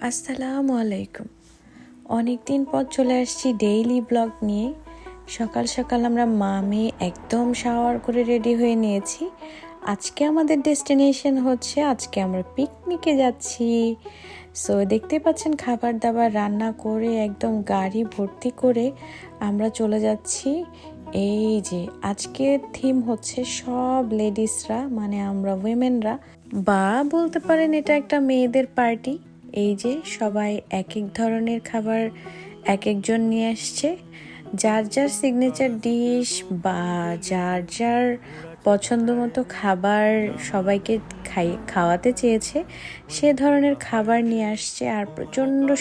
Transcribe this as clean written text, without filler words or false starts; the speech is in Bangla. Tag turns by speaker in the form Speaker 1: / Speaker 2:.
Speaker 1: আসসালামু আলাইকুম। অনেক দিন পর চলে আসছি ডেইলি ব্লগ নিয়ে। সকাল সকাল আমরা মেয়ে একদম শাওয়ার করে রেডি হয়ে নিয়েছি। আজকে আমাদের ডেস্টিনেশন হচ্ছে, আজকে আমরা পিকনিকে যাচ্ছি। সো দেখতে পাচ্ছেন খাবার দাবার রান্না করে একদম গাড়ি ভর্তি করে আমরা চলে যাচ্ছি। এই যে আজকে থিম হচ্ছে সব লেডিসরা, মানে আমরা উইমেনরা, বা বলতে পারেন এটা একটা মেয়েদের পার্টি। এই যে সবাই এক এক ধরনের খাবার এক একজন নিয়ে আসছে, যার যার সিগনেচার ডিশ বা যার যার পছন্দ মতো খাবার সবাইকে খাওয়াতে চেয়েছে সে ধরনের খাবার নিয়ে আসছে। আর প্রচণ্ড